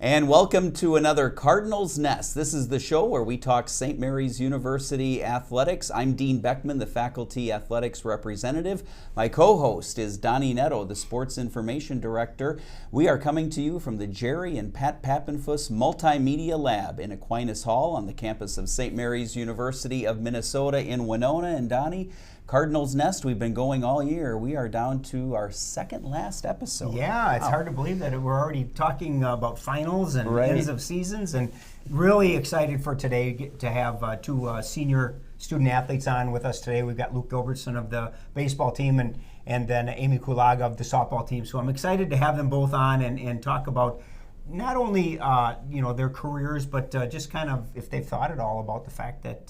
And welcome to another Cardinals Nest. This is the show where we talk St. Mary's University athletics. I'm Dean Beckman, the faculty athletics representative. My co-host is Donny Nadeau, the sports information director. We are coming to you from the Jerry and Pat Pappenfuss Multimedia Lab in Aquinas Hall on the campus of St. Mary's University of Minnesota in Winona. And Donny, Cardinals Nest, we've been going all year. We are down to our second last episode. Yeah, it's hard to believe that we're already talking about finals and ends of seasons, and really excited for today to have two senior student athletes on with us today. We've got Luke Gilbertson of the baseball team and then Amy Kulaga of the softball team. So I'm excited to have them both on and talk about not only their careers, but just kind of if they've thought at all about the fact that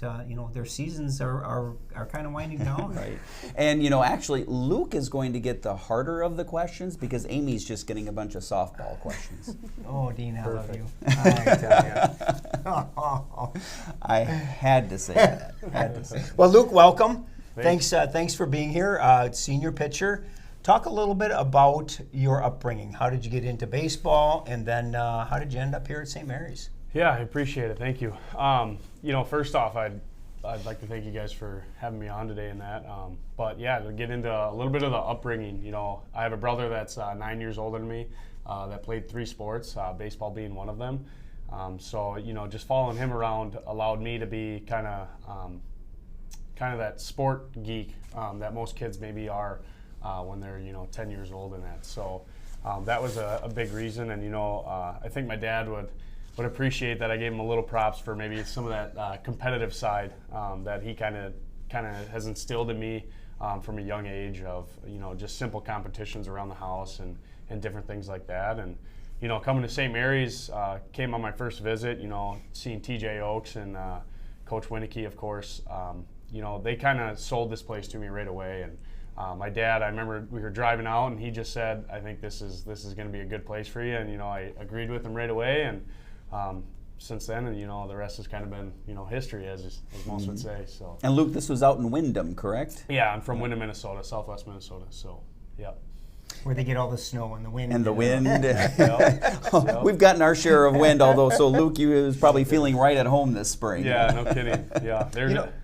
their seasons are kind of winding down. Right. And actually Luke is going to get the harder of the questions because Amy's just getting a bunch of softball questions. Oh, Dean, I love you. I tell you. I had to say that. Well, Luke, welcome. Thanks for being here. Senior pitcher. Talk a little bit about your upbringing. How did you get into baseball, and then how did you end up here at St. Mary's? Yeah, I appreciate it. Thank you. First off, I'd like to thank you guys for having me on today and that. But yeah, to get into a little bit of the upbringing, I have a brother that's 9 years older than me that played 3 sports, baseball being one of them. So just following him around allowed me to be kind of that sport geek that most kids maybe are. When they're 10 years old and that, so that was a big reason. And I think my dad would appreciate that I gave him a little props for maybe some of that competitive side that he kind of has instilled in me from a young age of just simple competitions around the house and different things like that. And coming to St. Mary's, came on my first visit, seeing TJ Oakes and Coach Winnicky, of course. They kind of sold this place to me right away. And my dad, I remember we were driving out and he just said, I think this is going to be a good place for you. And, I agreed with him right away. And since then, and, the rest has kind of been, history, as most would say. So. And Luke, this was out in Windham, correct? Yeah, I'm from Windham, Minnesota, southwest Minnesota. So, yeah. Where they get all the snow and the wind. And the wind. We've gotten our share of wind, although, so Luke, you was probably feeling right at home this spring. Yeah, no kidding. Yeah,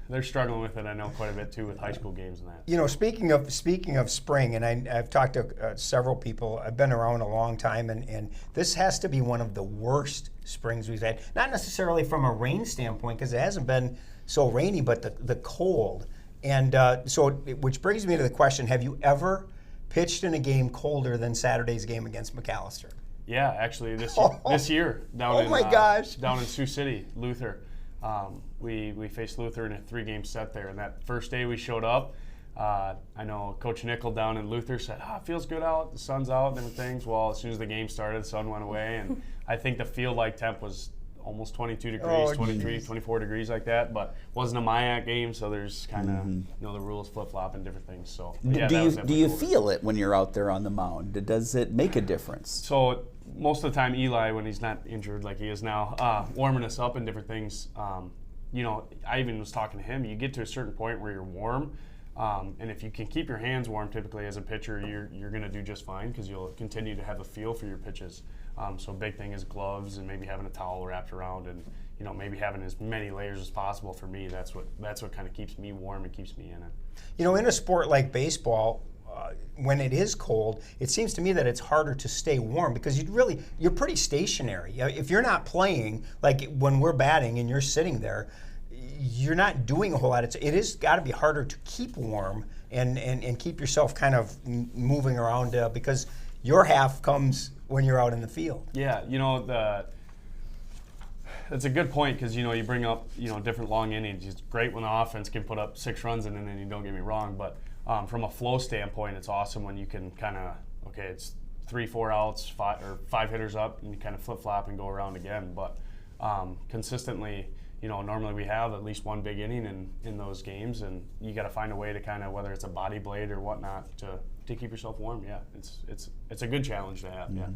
they're struggling with it, I know, quite a bit, too, with high school games and that. Speaking of spring, and I've talked to several people, I've been around a long time, and this has to be one of the worst springs we've had. Not necessarily from a rain standpoint, because it hasn't been so rainy, but the cold. And which brings me to the question, have you ever pitched in a game colder than Saturday's game against Mcallister? Yeah, actually this year down in Sioux City, Luther. We faced Luther in a 3-game set there, and that first day we showed up, I know Coach Nickel down in Luther said, it feels good out, the sun's out, different things. Well, as soon as the game started, the sun went away, and I think the field-like temp was almost 22 degrees, 23, 24 degrees like that, but wasn't a MIAC game, so there's kind of, the rules flip-flop and different things. So yeah, do you feel it when you're out there on the mound? Does it make a difference? So most of the time, Eli, when he's not injured like he is now, warming us up and different things, I even was talking to him, you get to a certain point where you're warm, and if you can keep your hands warm typically as a pitcher, you're going to do just fine because you'll continue to have a feel for your pitches. So a big thing is gloves and maybe having a towel wrapped around and maybe having as many layers as possible. For me, that's what kind of keeps me warm and keeps me in it. In a sport like baseball, when it is cold, it seems to me that it's harder to stay warm because you're pretty stationary. If you're not playing, like when we're batting and you're sitting there, you're not doing a whole lot. It has got to be harder to keep warm and keep yourself kind of moving around because your half comes when you're out in the field. Yeah, that's a good point because you bring up different long innings. It's great when the offense can put up 6 runs in an inning. Don't get me wrong, but from a flow standpoint, it's awesome when you can kind of it's 3-4 outs, 5 hitters up, and you kind of flip flop and go around again. But consistently, normally we have at least one big inning in those games, and you got to find a way to kind of whether it's a body blade or whatnot to keep yourself warm. Yeah, it's a good challenge to have. Yeah.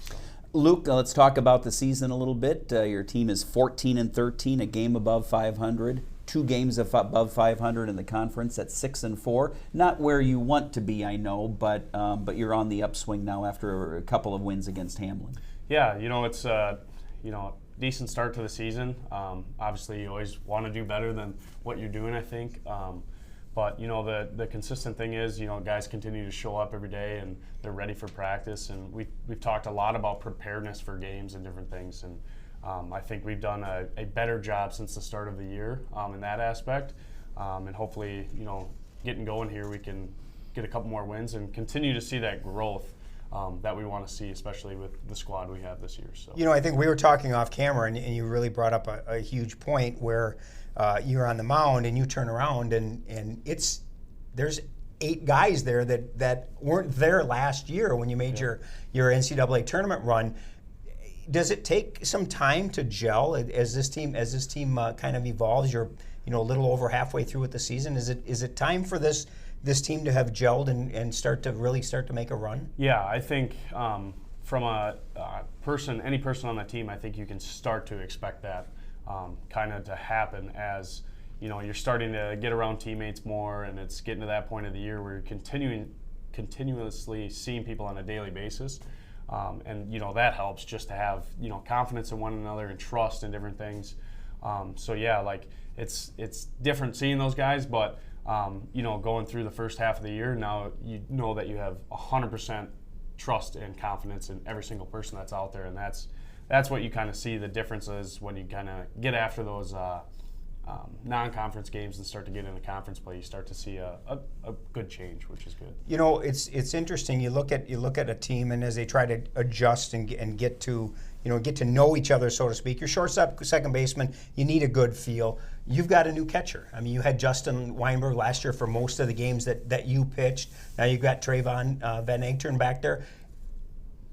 So. Luke, let's talk about the season a little bit. Your team is 14-13, a game above 500. 2 games above 500 in the conference at 6-4. Not where you want to be, I know, but you're on the upswing now after a couple of wins against Hamlin. Yeah, it's decent start to the season. Obviously, you always want to do better than what you're doing, I think. But the consistent thing is, guys continue to show up every day and they're ready for practice. And we've talked a lot about preparedness for games and different things. And I think we've done a better job since the start of the year in that aspect. And hopefully, getting going here, we can get a couple more wins and continue to see that growth that we want to see, especially with the squad we have this year. So I think we were talking off camera, and you really brought up a huge point where you're on the mound and you turn around and there's 8 guys there that weren't there last year when you made your NCAA tournament run. Does it take some time to gel as this team kind of evolves? You're a little over halfway through with the season. Is it time for this team to have gelled and start to make a run? Yeah, I think from any person on the team, I think you can start to expect that kind of to happen as you're starting to get around teammates more, and it's getting to that point of the year where you're continuously seeing people on a daily basis, and that helps just to have confidence in one another and trust in different things. So yeah, like it's different seeing those guys, but going through the first half of the year, now you know that you have 100% trust and confidence in every single person that's out there, and that's what you kind of see the difference is when you kind of get after those non-conference games and start to get into conference play. You start to see a good change, which is good. It's interesting. You look at a team, and as they try to adjust and get to know each other, so to speak. Your shortstop, second baseman, you need a good feel. You've got a new catcher. I mean, you had Justin Weinberg last year for most of the games that you pitched. Now you've got Trayvon Van Egtern back there.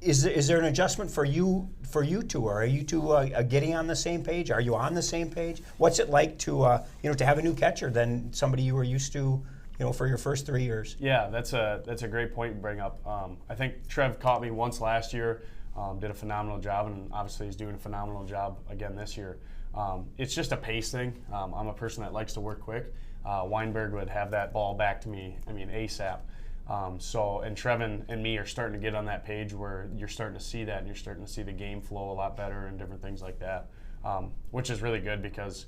Is there an adjustment for you two? Or are you two getting on the same page? Are you on the same page? What's it like to have a new catcher than somebody you were used to, for your first 3 years? Yeah, that's a great point you bring up. I think Trev caught me once last year, did a phenomenal job, and obviously he's doing a phenomenal job again this year. It's just a pace thing. I'm a person that likes to work quick. Weinberg would have that ball back to me, ASAP. And Trevin and me are starting to get on that page where you're starting to see that, and you're starting to see the game flow a lot better and different things like that, which is really good because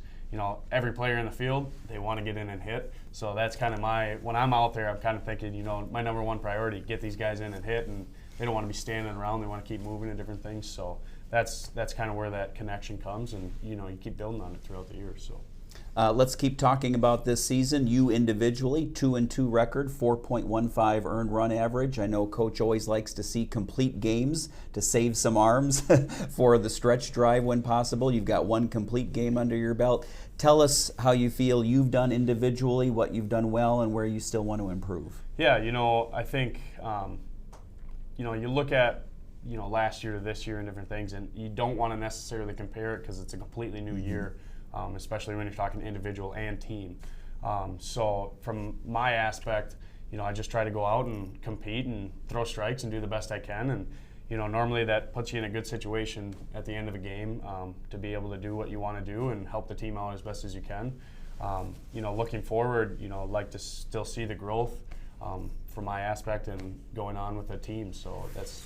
every player in the field, they want to get in and hit. So that's kind of when I'm out there, I'm kind of thinking, my number one priority, get these guys in and hit, and they don't want to be standing around. They want to keep moving and different things. So that's kind of where that connection comes, and you keep building on it throughout the year. So. Let's keep talking about this season. You individually, 2-2 record, 4.15 earned run average. I know Coach always likes to see complete games to save some arms for the stretch drive when possible. You've got 1 complete game under your belt. Tell us how you feel you've done individually, what you've done well, and where you still want to improve. Yeah, I think, you look at, last year to this year and different things, and you don't want to necessarily compare it because it's a completely new year. Especially when you're talking individual and team. So from my aspect, I just try to go out and compete and throw strikes and do the best I can. And, normally that puts you in a good situation at the end of a game to be able to do what you want to do and help the team out as best as you can. Looking forward, I'd like to still see the growth from my aspect and going on with the team. So that's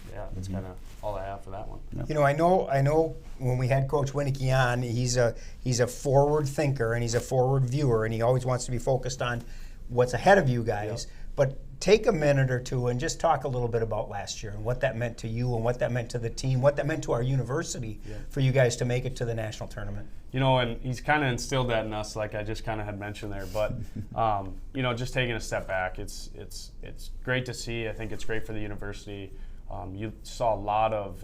kind of all I have for that one. Yeah. I know when we had Coach Winnicke on, he's a forward thinker and he's a forward viewer, and he always wants to be focused on what's ahead of you guys. Yep. But take a minute or two and just talk a little bit about last year and what that meant to you and what that meant to the team, what that meant to our university for you guys to make it to the national tournament. And he's kind of instilled that in us, like I just kind of had mentioned there. But, just taking a step back, it's great to see. I think it's great for the university. You saw a lot of,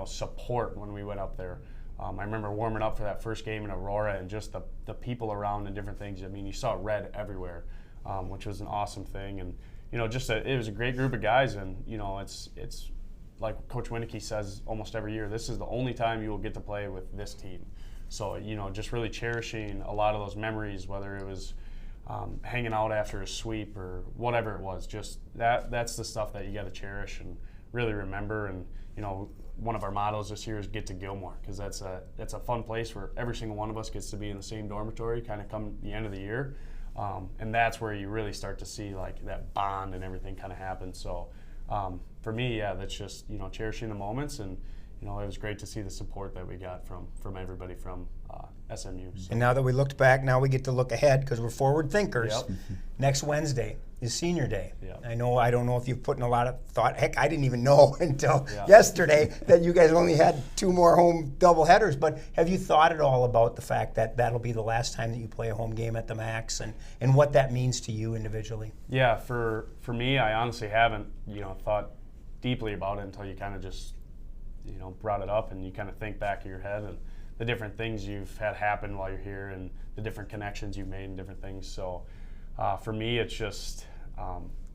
support when we went up there. I remember warming up for that first game in Aurora and just the people around and different things. You saw red everywhere, which was an awesome thing. And, it was a great group of guys. And, it's like Coach Winnicke says almost every year, this is the only time you will get to play with this team. So, just really cherishing a lot of those memories, whether it was hanging out after a sweep or whatever it was, just that's the stuff that you got to cherish and really remember. And one of our mottos this year is get to Gilmore, because that's a fun place where every single one of us gets to be in the same dormitory kind of come the end of the year. And that's where you really start to see like that bond and everything kind of happen. So for me, that's just, cherishing the moments. And, it was great to see the support that we got from everybody from SMU. So. And now that we looked back, now we get to look ahead because we're forward thinkers. Yep. Next Wednesday is senior day. Yep. I don't know if you've put in a lot of thought. Heck, I didn't even know until yesterday that you guys only had 2 more home doubleheaders. But have you thought at all about the fact that that'll be the last time that you play a home game at the Max and what that means to you individually? Yeah, for me, I honestly haven't, thought deeply about it until you kind of just, brought it up, and you kind of think back in your head and the different things you've had happen while you're here and the different connections you've made and different things. So for me, it's just,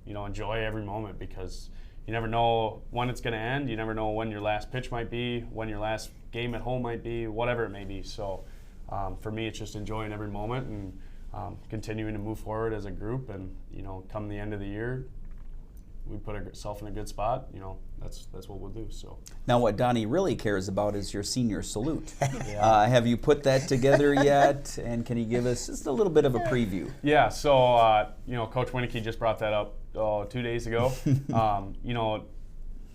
enjoy every moment, because you never know when it's going to end. You never know when your last pitch might be, when your last game at home might be, whatever it may be. So for me, it's just enjoying every moment and continuing to move forward as a group. And, come the end of the year, we put ourselves in a good spot, that's what we'll do. So now, what Donnie really cares about is your senior salute. Have you put that together yet? And can you give us just a little bit of a preview? Yeah. So Coach Winicky just brought that up 2 days ago.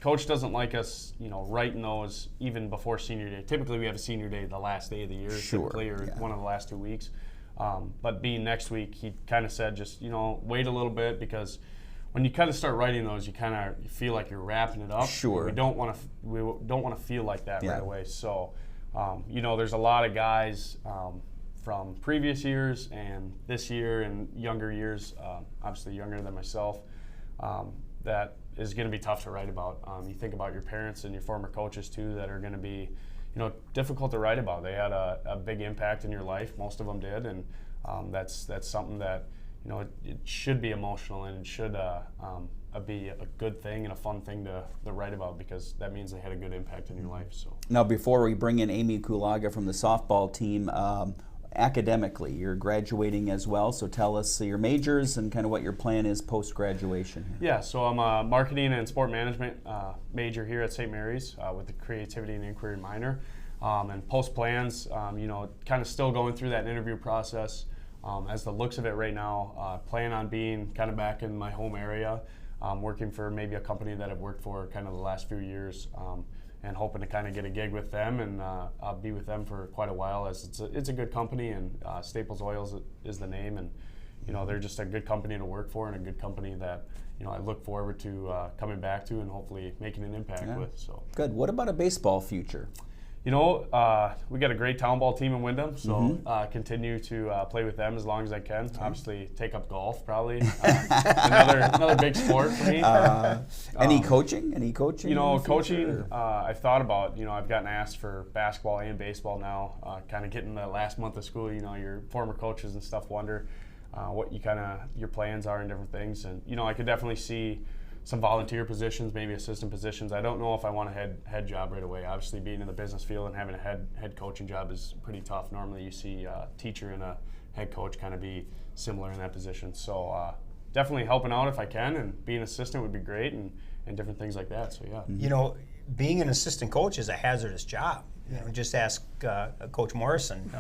Coach doesn't like us, writing those even before senior day. Typically, we have a senior day the last day of the year, typically, or one of the last 2 weeks. But being next week, he kind of said just wait a little bit, because when you kind of start writing those, you kind of feel like you're wrapping it up. Sure. We don't want to feel like that right away. So, there's a lot of guys from previous years and this year and younger years, obviously younger than myself, that is going to be tough to write about. You think about your parents and your former coaches too, that are going to be, difficult to write about. They had a big impact in your life. Most of them did, and that's something that. It should be emotional, and it should be a good thing and a fun thing to write about, because that means they had a good impact in your life. So now, before we bring in Amy Kulaga from the softball team, academically, you're graduating as well. So tell us your majors and kind of what your plan is post-graduation. Yeah, so I'm a marketing and sport management major here at St. Mary's with the creativity and inquiry minor. And post plans, kind of still going through that interview process. As the looks of it right now, plan on being kind of back in my home area, working for maybe a company that I've worked for kind of the last few years, and hoping to kind of get a gig with them and I'll be with them for quite a while, as it's a good company, and Staples Oils is the name, and they're just a good company to work for and a good company that I look forward to coming back to and hopefully making an impact with. So good. What about a baseball future? We got a great town ball team in Wyndham, so continue to play with them as long as I can. Obviously, take up golf, probably. Another big sport for me. Any coaching? Coaching, I've thought about, I've gotten asked for basketball and baseball now, kind of getting the last month of school. Your former coaches and stuff wonder what your plans are and different things. And, I could definitely see some volunteer positions, maybe assistant positions. I don't know if I want a head job right away. Obviously, being in the business field and having a head coaching job is pretty tough. Normally, you see a teacher and a head coach kind of be similar in that position. So definitely helping out if I can, and being an assistant would be great, and different things like that. So yeah. Being an assistant coach is a hazardous job. Just ask Coach Morrison.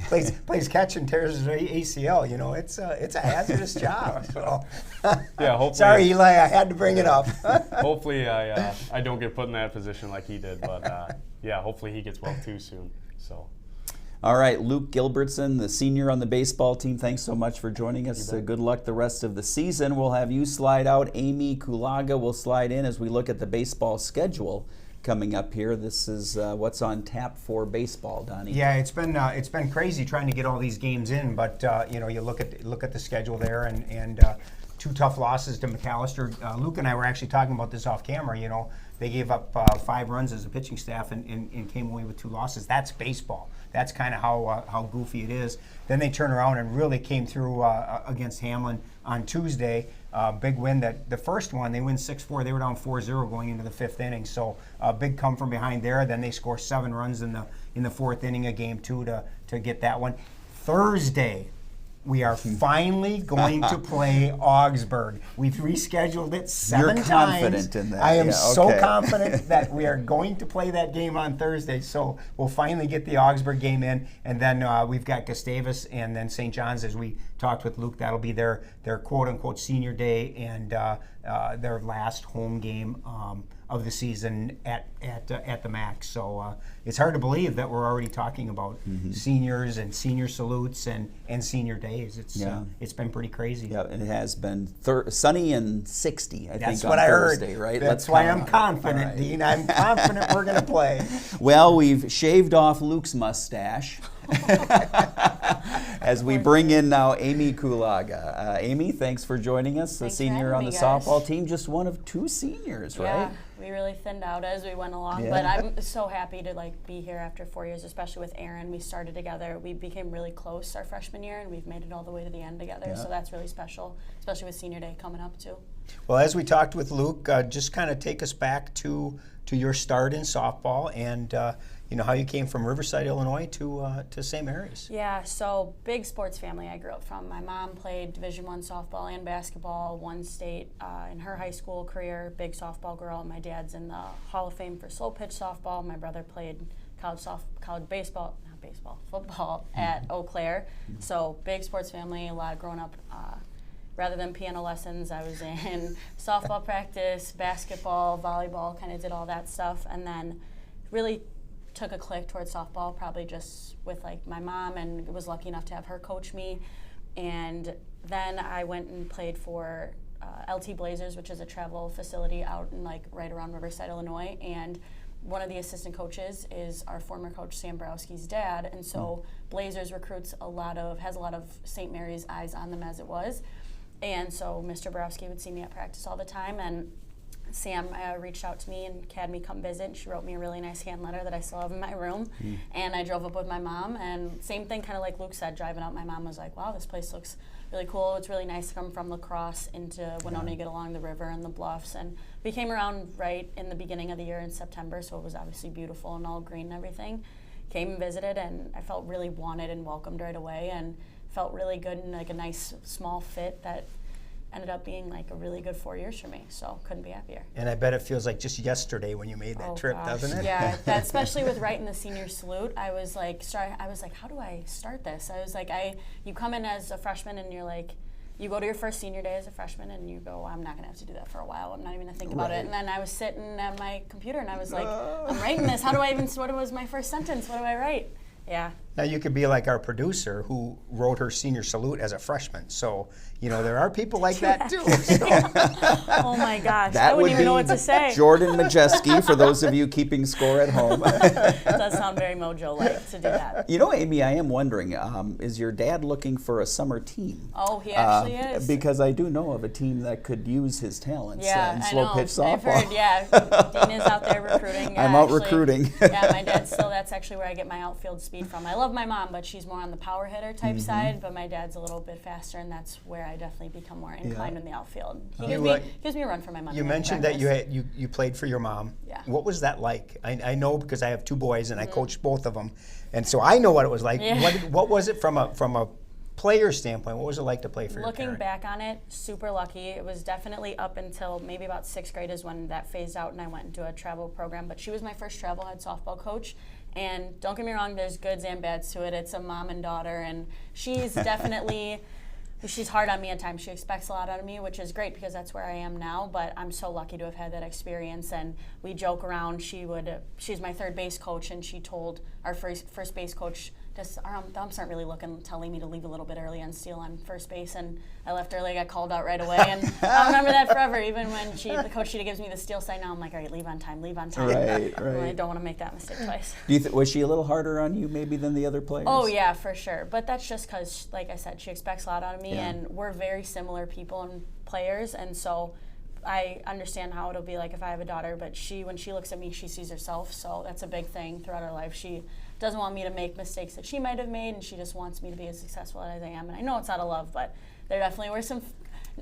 Plays catch and tears his ACL. It's a hazardous job. So. Yeah, hopefully. Sorry, Eli, I had to bring it up. Hopefully, I don't get put in that position like he did, but hopefully he gets well too soon. So. All right, Luke Gilbertson, the senior on the baseball team, thanks so much for joining us. Good luck the rest of the season. We'll have you slide out. Amy Kulaga will slide in as we look at the baseball schedule coming up here. This is what's on tap for baseball, Donnie. Yeah, it's been crazy trying to get all these games in, but you look at the schedule there, and 2 tough losses to Mcallister. Luke and I were actually talking about this off camera. They gave up 5 runs as a pitching staff and came away with 2 losses. That's baseball. That's kind of how goofy it is. Then they turn around and really came through against Hamlin on Tuesday. Big win. That the first one, they win 6-4. They were down 4-0 going into the 5th inning. So big come from behind there. Then they score 7 runs in the 4th inning of game 2 to get that one. Thursday, We are finally going to play Augsburg. We've rescheduled it 7 times. You're confident in that. I am so okay. confident that we are going to play that game on Thursday. So we'll finally get the Augsburg game in, and then we've got Gustavus and then St. John's, as we talked with Luke. That'll be their quote-unquote senior day and their last home game of the season at the MAC. So it's hard to believe that we're already talking about seniors and senior salutes and senior days. It's been pretty crazy. Yeah, and it has been sunny and 60, I think, That's on what I Thursday, heard. right? That's why I'm confident, Dean. I'm confident we're going to play. Well, we've shaved off Luke's mustache as we bring in now Amy Kulaga. Amy, thanks for joining us, the senior on the softball team, just one of 2 seniors, right? Yeah, we really thinned out as we went along, but I'm so happy to be here after 4 years, especially with Aaron. We started together. We became really close our freshman year, and we've made it all the way to the end together, so that's really special, especially with senior day coming up too. Well, as we talked with Luke, just kind of take us back to your start in softball and how you came from Riverside, Illinois to St. Mary's. Yeah, so big sports family I grew up from. My mom played Division I softball and basketball, won state in her high school career, big softball girl. My dad's in the Hall of Fame for slow pitch softball. My brother played football at Eau Claire. So big sports family, a lot growing up. Rather than piano lessons, I was in softball practice, basketball, volleyball, kind of did all that stuff, and then really took a click towards softball, probably just with my mom, and was lucky enough to have her coach me. And then I went and played for LT Blazers, which is a travel facility out in right around Riverside, Illinois. And one of the assistant coaches is our former coach Sam Browski's dad, and so Blazers has a lot of St. Mary's eyes on them as it was. And so Mr. Borowski would see me at practice all the time, and Sam reached out to me and had me come visit, and she wrote me a really nice hand letter that I still have in my room. And I drove up with my mom, and same thing, kind of like Luke said, driving up, my mom was like, wow, this place looks really cool. It's really nice to come from La Crosse into Winona. You get along the river and the bluffs. And we came around right in the beginning of the year in September, so it was obviously beautiful and all green and everything. Came and visited, and I felt really wanted and welcomed right away, and felt really good and a nice small fit that ended up being a really good 4 years for me, so couldn't be happier. And I bet it feels like just yesterday when you made that trip, doesn't it? Yeah, especially with writing the senior salute, I was like, how do I start this? I was like, you come in as a freshman and you're like, you go to your first senior day as a freshman and you go, I'm not gonna have to do that for a while. I'm not even gonna think about it. And then I was sitting at my computer and I was like, I'm writing this. What was my first sentence? What do I write? Yeah. Now you could be like our producer who wrote her senior salute as a freshman. So, there are people like that too. So. Oh my gosh, That I wouldn't would even know be what to say. Jordan Majeski, for those of you keeping score at home. It does sound very Mojo-like to do that. Amy, I am wondering, is your dad looking for a summer team? Oh, he actually is. Because I do know of a team that could use his talents in slow pitch softball. I've heard, Dean is out there recruiting. I'm out recruiting. Yeah, my dad's that's actually where I get my outfield speed from. I love my mom, but she's more on the power hitter type side, but my dad's a little bit faster, and that's where I definitely become more inclined in the outfield. He gives me a run for my money. You mentioned that you played for your mom. Yeah. What was that like? I know because I have 2 boys and I coached both of them, and so I know what it was like. Yeah. What was it from a player standpoint? What was it like to play for your Looking parent? back on it, super lucky. It was definitely up until maybe about 6th grade is when that phased out and I went into a travel program. But she was my first travel head softball coach. And don't get me wrong, there's goods and bads to it. It's a mom and daughter, and she's definitely, she's hard on me at times. She expects a lot out of me, which is great because that's where I am now, but I'm so lucky to have had that experience. And we joke around, she's my third base coach, and she told our first base coach, our umps aren't really telling me to leave a little bit early and steal on first base, and I left early, got called out right away, and I'll remember that forever. Even when the coach sheet gives me the steal sign now, I'm like, all right, leave on time. Right. I don't want to make that mistake twice. Was she a little harder on you maybe than the other players? Oh yeah, for sure. But that's just because, like I said, she expects a lot out of me, and we're very similar people and players, and so I understand how it'll be like if I have a daughter, but when she looks at me, she sees herself, so that's a big thing throughout her life. She doesn't want me to make mistakes that she might have made, and she just wants me to be as successful as I am. And I know it's out of love, but there definitely were some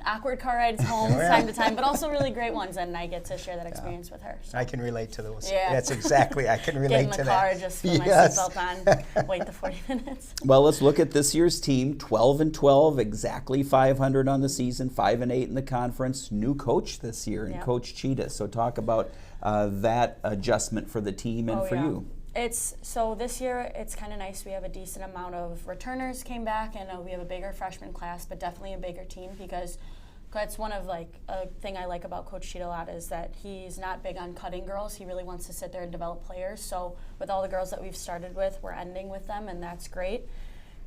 awkward car rides home time to time, but also really great ones, and I get to share that experience with her. So. I can relate to those. Yeah. That's exactly, I can relate to that. Get in the car, just put my seatbelt on, wait the 40 minutes. Well, let's look at this year's team. 12-12, exactly 500 on the season, 5-8 in the conference. New coach this year, and Coach Cheetah. So talk about that adjustment for the team and for you. So this year it's kind of nice. We have a decent amount of returners came back, and we have a bigger freshman class, but definitely a bigger team, because that's one of a thing I like about Coach Cheetah a lot is that he's not big on cutting girls. He really wants to sit there and develop players. So with all the girls that we've started with, we're ending with them, and that's great.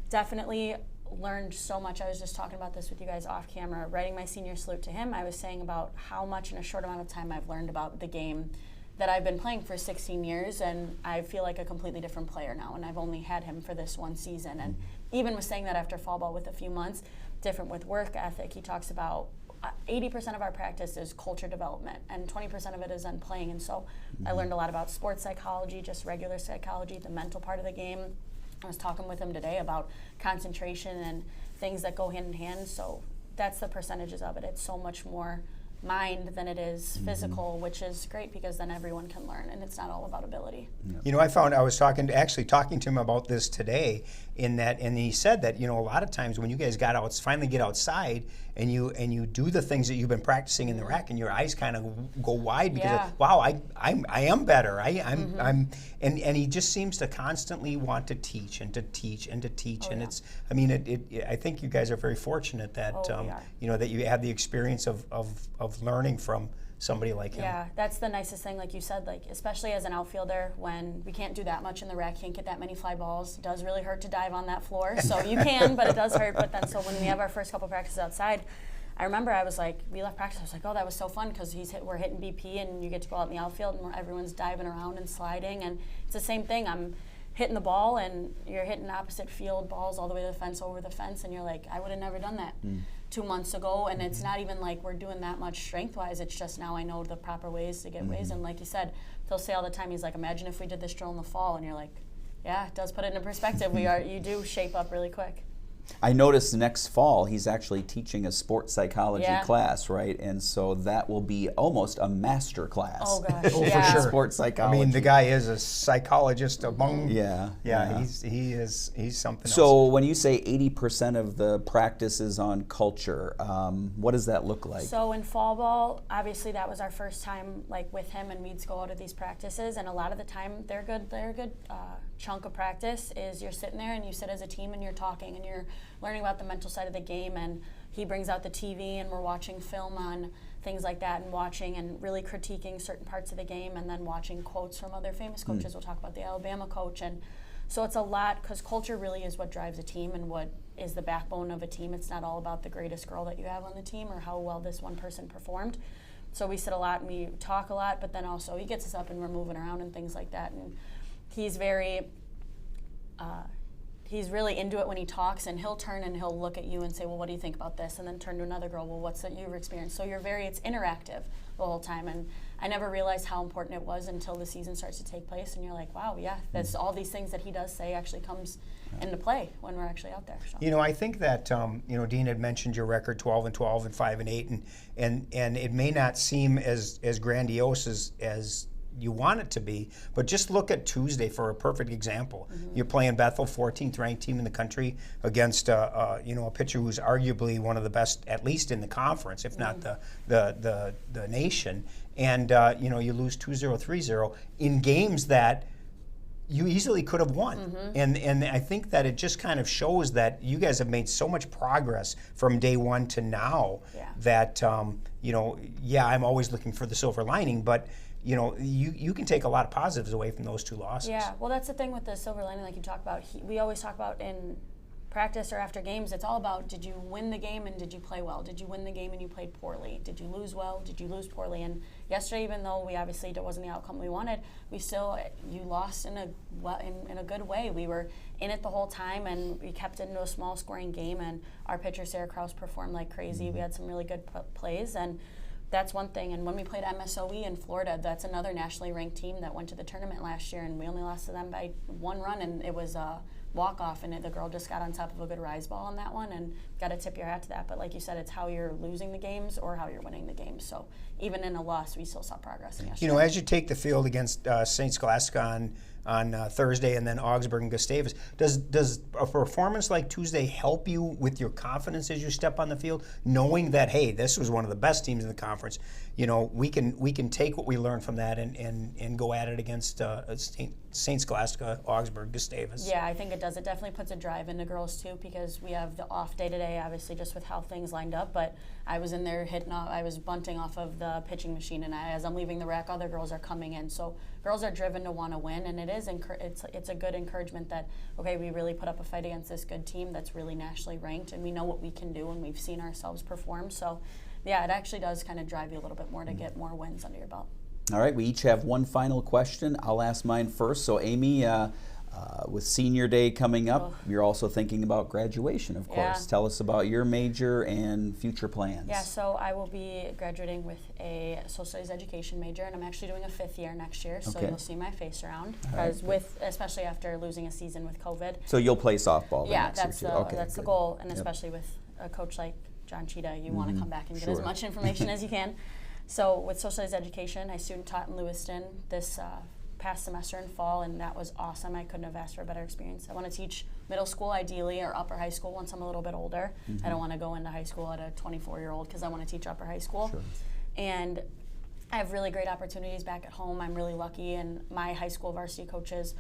Definitely learned so much. I was just talking about this with you guys off camera. Writing my senior salute to him, I was saying about how much in a short amount of time I've learned about the game that I've been playing for 16 years, and I feel like a completely different player now, and I've only had him for this one season. And even was saying that after fall ball with a few months, different with work ethic. He talks about 80% of our practice is culture development, and 20% of it is on playing. And so I learned a lot about sports psychology, just regular psychology, the mental part of the game. I was talking with him today about concentration and things that go hand in hand. So that's the percentages of it. It's so much more mind than it is physical, which is great, because then everyone can learn, and it's not all about ability. You know, I was talking to him about this today, and he said that, you know, a lot of times when you guys finally get outside and you do the things that you've been practicing in the rack, and your eyes kind of go wide because of, wow, I am better. And he just seems to constantly want to teach and to teach and to teach, and it's, I mean, I think you guys are very fortunate that you know, that you have the experience of learning from somebody like him. Yeah, that's the nicest thing, like you said, like especially as an outfielder, when we can't do that much in the rack, can't get that many fly balls. It does really hurt to dive on that floor, so you can, but it does hurt. But then, so when we have our first couple practices outside, I remember I was like, we left practice, I was like, oh, that was so fun, because we're hitting BP, and you get to go out in the outfield, and everyone's diving around and sliding, and it's the same thing. I'm hitting the ball, and you're hitting opposite field balls all the way to the fence, over the fence, and you're like, I would have never done that 2 months ago. And it's not even like we're doing that much strength-wise. It's just now I know the proper ways to get ways. And like you said, he'll say all the time, he's like, imagine if we did this drill in the fall. And you're like, yeah, it does put it into perspective. You do shape up really quick. I noticed next fall he's actually teaching a sports psychology class, right? And so that will be almost a master class. Oh gosh, for sure. Sports psychology. I mean, the guy is a psychologist among. Yeah. He's something else. So when you say 80% of the practice is on culture, what does that look like? So in fall ball, obviously that was our first time like with him, and we'd go out to these practices, and a lot of the time they're a good chunk of practice is you're sitting there and you sit as a team and you're talking and you're learning about the mental side of the game, and he brings out the TV and we're watching film on things like that, and watching and really critiquing certain parts of the game, and then watching quotes from other famous coaches. We'll talk about the Alabama coach, and so it's a lot, because culture really is what drives a team and what is the backbone of a team. It's not all about the greatest girl that you have on the team or how well this one person performed. So we sit a lot and we talk a lot, but then also he gets us up and we're moving around and things like that. And he's he's really into it when he talks, and he'll turn and he'll look at you and say, well, what do you think about this? And then turn to another girl, well, what's that you've experienced? So it's interactive the whole time. And I never realized how important it was until the season starts to take place, and you're like, wow, yeah, that's all these things that he does say actually comes into play when we're actually out there. So. You know, I think that, you know, Dean had mentioned your record 12-12 and 5-8, and it may not seem as grandiose as you want it to be, but just look at Tuesday for a perfect example. You're playing Bethel, 14th ranked team in the country, against you know, a pitcher who's arguably one of the best, at least in the conference, if not the nation. And you know, you lose 2-0, 3-0 in games that you easily could have won. And I think that it just kind of shows that you guys have made so much progress from day one to now that you know, yeah, I'm always looking for the silver lining, but you know, you can take a lot of positives away from those two losses. Yeah, well, that's the thing with the silver lining, like you talk about. We always talk about in practice or after games, it's all about, did you win the game and did you play well? Did you win the game and you played poorly? Did you lose well? Did you lose poorly? And yesterday, even though we obviously it wasn't the outcome we wanted, you lost in a good way. We were in it the whole time, and we kept it into a small scoring game, and our pitcher, Sarah Krause, performed like crazy. We had some really good plays, and that's one thing. And when we played MSOE in Florida, that's another nationally ranked team that went to the tournament last year, and we only lost to them by 1 run, and it was walk-off, and the girl just got on top of a good rise ball on that one, and got to tip your hat to that. But like you said, it's how you're losing the games or how you're winning the games. So even in a loss, we still saw progress in yesterday. You know, as you take the field against St. Scholastica on Thursday and then Augsburg and Gustavus, does a performance like Tuesday help you with your confidence as you step on the field, knowing that, hey, this was one of the best teams in the conference? You know, we can take what we learned from that and go at it against St. Scholastica, Augsburg, Gustavus. Yeah, I think it does. It definitely puts a drive into girls too, because we have the off day today, obviously, just with how things lined up. But I was in there I was bunting off of the pitching machine, and as I'm leaving the rack, other girls are coming in. So girls are driven to want to win, and it's a good encouragement that, okay, we really put up a fight against this good team that's really nationally ranked, and we know what we can do, and we've seen ourselves perform. So yeah, it actually does kind of drive you a little bit more to get more wins under your belt. All right, we each have one final question. I'll ask mine first. So Amy, with senior day coming up, you're also thinking about graduation, of course. Yeah. Tell us about your major and future plans. Yeah, so I will be graduating with a social studies education major, and I'm actually doing a 5th year next year, so you'll see my face around. Because especially after losing a season with COVID. So you'll play softball the next that's year too. Okay, that's the goal, and especially with a coach like John Cheetah, you want to come back and get as much information as you can. So with social studies education, I student taught in Lewiston this past semester in fall, and that was awesome. I couldn't have asked for a better experience. I want to teach middle school ideally, or upper high school once I'm a little bit older. I don't want to go into high school at a 24-year-old because I want to teach upper high school. And I have really great opportunities back at home. I'm really lucky, and my high school varsity coaches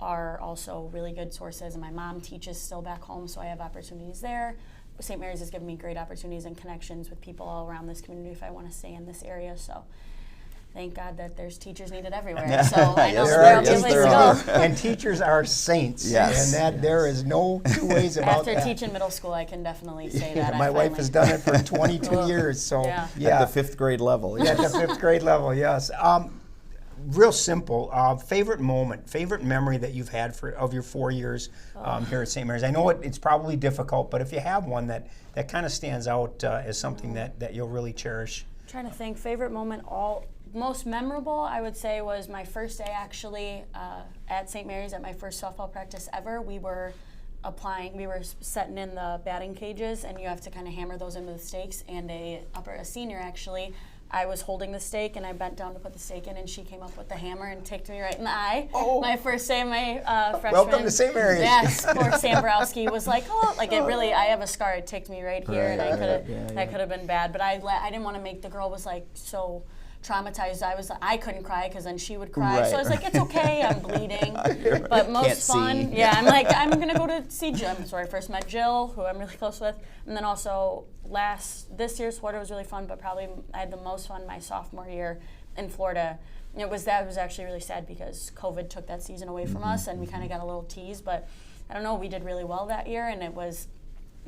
are also really good sources, and my mom teaches still back home, so I have opportunities there. St. Mary's has given me great opportunities and connections with people all around this community if I want to stay in this area. So thank God that there's teachers needed everywhere. So I know there'll be a place to go. And teachers are saints. Yes. And there is no two ways about that. After teaching middle school, I can definitely say that. My wife has done it for 22 years. So At the 5th grade level. Yeah, at the 5th grade level, yes. Real simple. Favorite moment, favorite memory that you've had of your 4 years here at St. Mary's. I know it's probably difficult, but if you have one that kind of stands out as something that you'll really cherish. I'm trying to think. Favorite moment, most memorable, I would say, was my first day actually at St. Mary's at my first softball practice ever. We were setting in the batting cages, and you have to kind of hammer those into the stakes. And a senior actually, I was holding the stake, and I bent down to put the stake in, and she came up with the hammer and ticked me right in the eye. Oh. My first day of my freshman. Welcome to St. Mary's. Yes, poor Sam Borowski was like, it really, I have a scar. It ticked me right here, and that could have been bad. But I didn't want to make the girl was like so traumatized. I couldn't cry because then she would cry. So I was like, it's okay, I'm bleeding. But most fun, I'm like, I'm gonna go to see Jill. So I first met Jill, who I'm really close with, and then also this year's Florida was really fun. But probably I had the most fun my sophomore year in Florida. That was actually really sad because COVID took that season away from us, and we kind of got a little tease. But I don't know, we did really well that year, and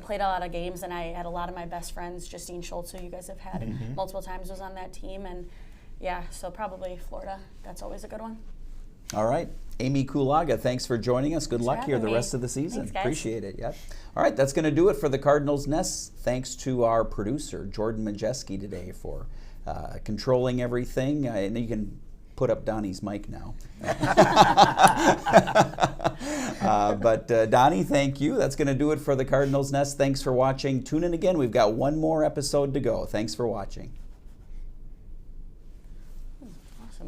played a lot of games, and I had a lot of my best friends. Justine Schultz, who you guys have had multiple times, was on that team, and so probably Florida. That's always a good one. All right. Amy Kulaga, thanks for joining us. Good luck here the rest of the season. Thanks, guys. Appreciate it. Yep. All right, that's going to do it for the Cardinals Nest. Thanks to our producer, Jordan Majeski, today for controlling everything. And you can put up Donnie's mic now. But Donnie, thank you. That's going to do it for the Cardinals Nest. Thanks for watching. Tune in again. We've got one more episode to go. Thanks for watching.